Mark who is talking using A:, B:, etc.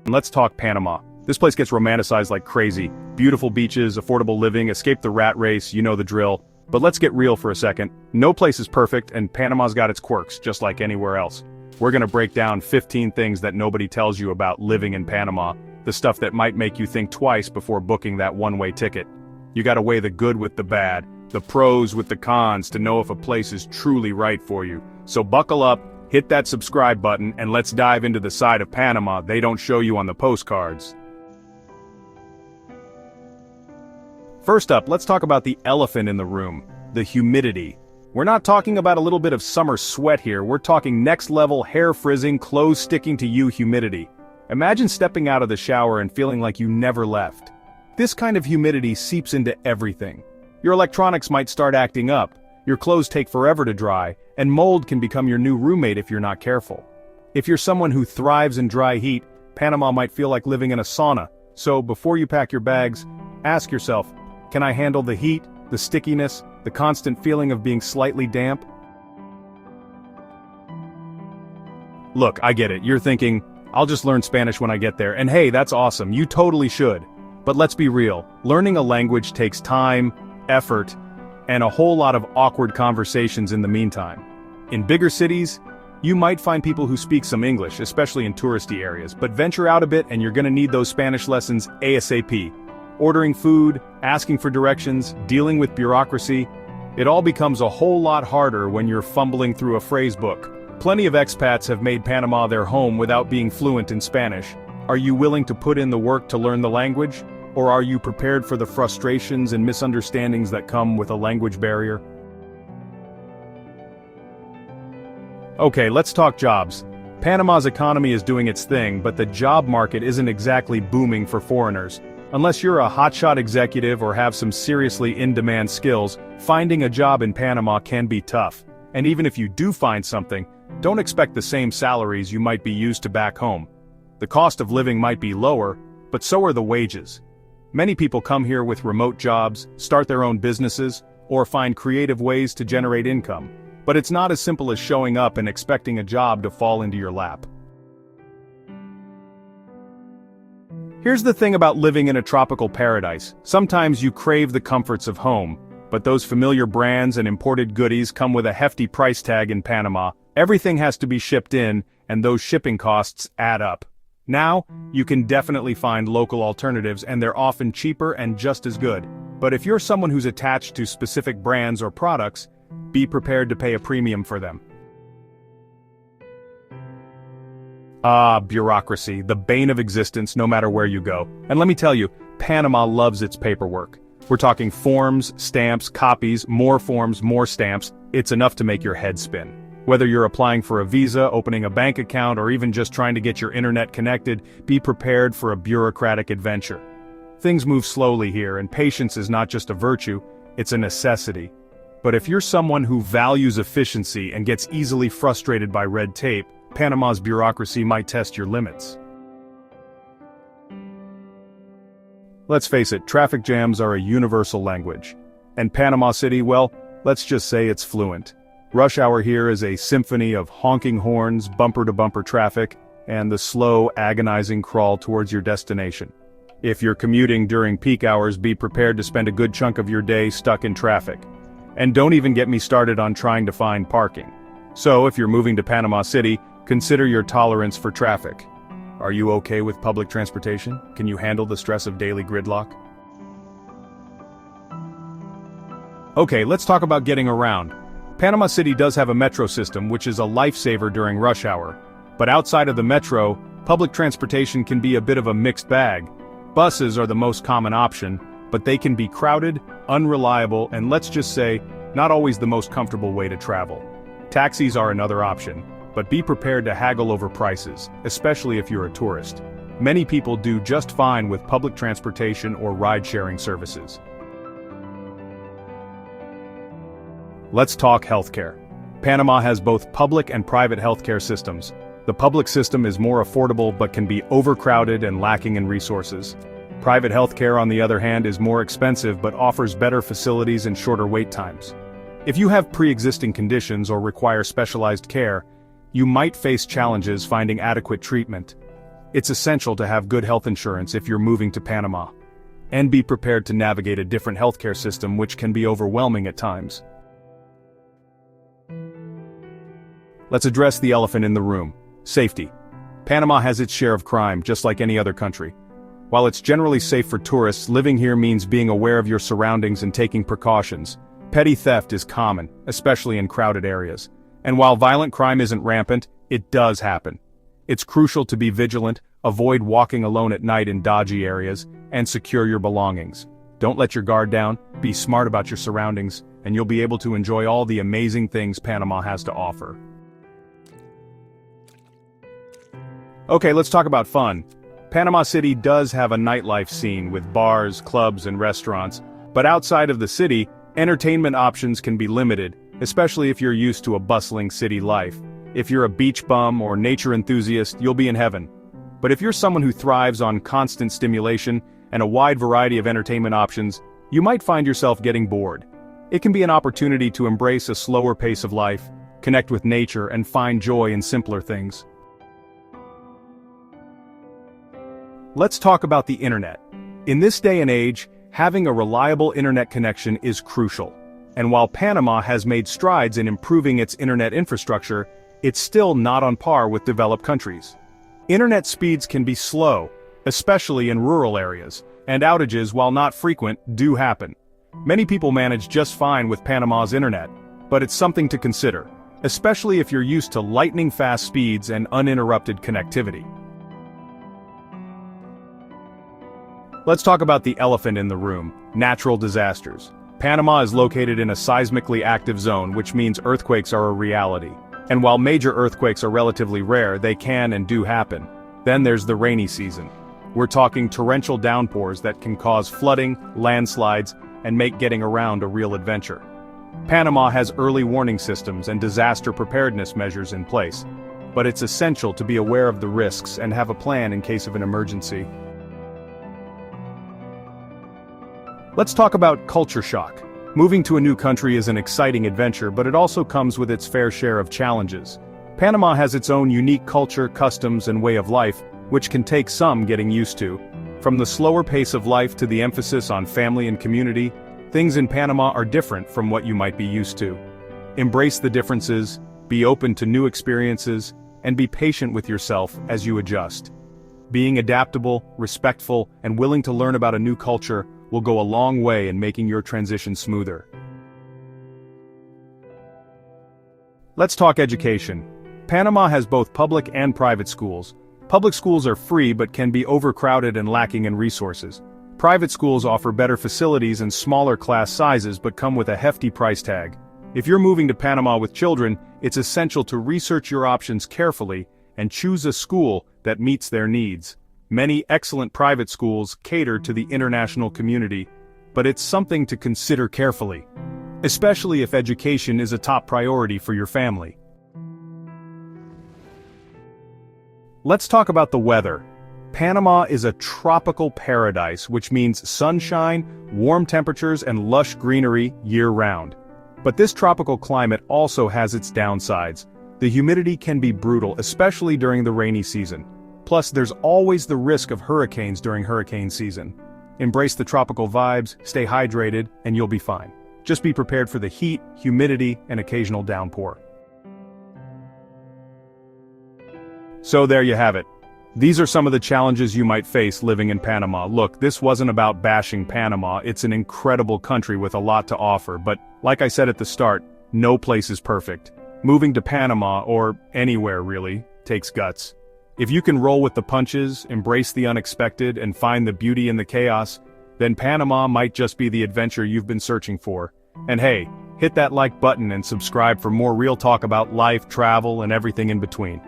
A: Let's talk Panama. This place gets romanticized like crazy. Beautiful beaches, affordable living, escape the rat race, you know the drill. But let's get real for a second. No place is perfect, and Panama's got its quirks, just like anywhere else. We're gonna break down 15 things that nobody tells you about living in Panama, the stuff that might make you think twice before booking that one-way ticket. You gotta weigh the good with the bad, the pros with the cons to know if a place is truly right for you. So buckle up, hit that subscribe button, and let's dive into the side of Panama they don't show you on the postcards. First up, let's talk about the elephant in the room, the humidity. We're not talking about a little bit of summer sweat here, we're talking next-level hair-frizzing, clothes-sticking-to-you humidity. Imagine stepping out of the shower and feeling like you never left. This kind of humidity seeps into everything. Your electronics might start acting up, your clothes take forever to dry, and mold can become your new roommate if you're not careful. If you're someone who thrives in dry heat, Panama might feel like living in a sauna. So before you pack your bags, ask yourself, can I handle the heat, the stickiness, the constant feeling of being slightly damp? Look, I get it, you're thinking, I'll just learn Spanish when I get there, and hey, that's awesome, you totally should. But let's be real, learning a language takes time, effort, and a whole lot of awkward conversations in the meantime. In bigger cities, you might find people who speak some English, especially in touristy areas, but venture out a bit and you're gonna need those Spanish lessons ASAP. Ordering food, asking for directions, dealing with bureaucracy, it all becomes a whole lot harder when you're fumbling through a phrase book. Plenty of expats have made Panama their home without being fluent in Spanish. Are you willing to put in the work to learn the language? Or are you prepared for the frustrations and misunderstandings that come with a language barrier? Okay, let's talk jobs. Panama's economy is doing its thing, but the job market isn't exactly booming for foreigners. Unless you're a hotshot executive or have some seriously in-demand skills, finding a job in Panama can be tough. And even if you do find something, don't expect the same salaries you might be used to back home. The cost of living might be lower, but so are the wages. Many people come here with remote jobs, start their own businesses, or find creative ways to generate income. But it's not as simple as showing up and expecting a job to fall into your lap. Here's the thing about living in a tropical paradise. Sometimes you crave the comforts of home, but those familiar brands and imported goodies come with a hefty price tag in Panama. Everything has to be shipped in, and those shipping costs add up. Now, you can definitely find local alternatives and they're often cheaper and just as good. But if you're someone who's attached to specific brands or products, be prepared to pay a premium for them. Bureaucracy, the bane of existence no matter where you go. And let me tell you, Panama loves its paperwork. We're talking forms, stamps, copies, more forms, more stamps. It's enough to make your head spin. Whether you're applying for a visa, opening a bank account, or even just trying to get your internet connected, be prepared for a bureaucratic adventure. Things move slowly here, and patience is not just a virtue, it's a necessity. But if you're someone who values efficiency and gets easily frustrated by red tape, Panama's bureaucracy might test your limits. Let's face it, traffic jams are a universal language. And Panama City, well, let's just say it's fluent. Rush hour here is a symphony of honking horns, bumper-to-bumper traffic, and the slow, agonizing crawl towards your destination. If you're commuting during peak hours, be prepared to spend a good chunk of your day stuck in traffic. And don't even get me started on trying to find parking. So if you're moving to Panama City, consider your tolerance for traffic. Are you okay with public transportation? Can you handle the stress of daily gridlock? Okay, let's talk about getting around. Panama City does have a metro system, which is a lifesaver during rush hour. But outside of the metro, public transportation can be a bit of a mixed bag. Buses are the most common option, but they can be crowded, unreliable, and let's just say, not always the most comfortable way to travel. Taxis are another option, but be prepared to haggle over prices, especially if you're a tourist. Many people do just fine with public transportation or ride-sharing services. Let's talk healthcare. Panama has both public and private healthcare systems. The public system is more affordable but can be overcrowded and lacking in resources. Private healthcare, on the other hand, is more expensive but offers better facilities and shorter wait times. If you have pre-existing conditions or require specialized care, you might face challenges finding adequate treatment. It's essential to have good health insurance if you're moving to Panama. And be prepared to navigate a different healthcare system, which can be overwhelming at times. Let's address the elephant in the room: safety. Panama has its share of crime, just like any other country. While it's generally safe for tourists, living here means being aware of your surroundings and taking precautions. Petty theft is common, especially in crowded areas. And while violent crime isn't rampant, it does happen. It's crucial to be vigilant, avoid walking alone at night in dodgy areas, and secure your belongings. Don't let your guard down, be smart about your surroundings, and you'll be able to enjoy all the amazing things Panama has to offer. Okay, let's talk about fun. Panama City does have a nightlife scene with bars, clubs, and restaurants, but outside of the city, entertainment options can be limited, especially if you're used to a bustling city life. If you're a beach bum or nature enthusiast, you'll be in heaven. But if you're someone who thrives on constant stimulation and a wide variety of entertainment options, you might find yourself getting bored. It can be an opportunity to embrace a slower pace of life, connect with nature, and find joy in simpler things. Let's talk about the internet. In this day and age, having a reliable internet connection is crucial. And while Panama has made strides in improving its internet infrastructure, it's still not on par with developed countries. Internet speeds can be slow, especially in rural areas, and outages, while not frequent, do happen. Many people manage just fine with Panama's internet, but it's something to consider, especially if you're used to lightning-fast speeds and uninterrupted connectivity. Let's talk about the elephant in the room: natural disasters. Panama is located in a seismically active zone, which means earthquakes are a reality. And while major earthquakes are relatively rare, they can and do happen. Then there's the rainy season. We're talking torrential downpours that can cause flooding, landslides, and make getting around a real adventure. Panama has early warning systems and disaster preparedness measures in place, but it's essential to be aware of the risks and have a plan in case of an emergency. Let's talk about culture shock. Moving to a new country is an exciting adventure, but it also comes with its fair share of challenges. Panama has its own unique culture, customs, and way of life, which can take some getting used to. From the slower pace of life to the emphasis on family and community, things in Panama are different from what you might be used to. Embrace the differences, be open to new experiences, and be patient with yourself as you adjust. Being adaptable, respectful, and willing to learn about a new culture will go a long way in making your transition smoother. Let's talk education. Panama has both public and private schools. Public schools are free but can be overcrowded and lacking in resources. Private schools offer better facilities and smaller class sizes but come with a hefty price tag. If you're moving to Panama with children, it's essential to research your options carefully and choose a school that meets their needs. Many excellent private schools cater to the international community, but it's something to consider carefully, especially if education is a top priority for your family. Let's talk about the weather. Panama is a tropical paradise, which means sunshine, warm temperatures, and lush greenery year-round. But this tropical climate also has its downsides. The humidity can be brutal, especially during the rainy season. Plus, there's always the risk of hurricanes during hurricane season. Embrace the tropical vibes, stay hydrated, and you'll be fine. Just be prepared for the heat, humidity, and occasional downpour. So there you have it. These are some of the challenges you might face living in Panama. Look, this wasn't about bashing Panama. It's an incredible country with a lot to offer, but like I said at the start, no place is perfect. Moving to Panama, or anywhere really, takes guts. If you can roll with the punches, embrace the unexpected, and find the beauty in the chaos, then Panama might just be the adventure you've been searching for. And hey, hit that like button and subscribe for more real talk about life, travel, and everything in between.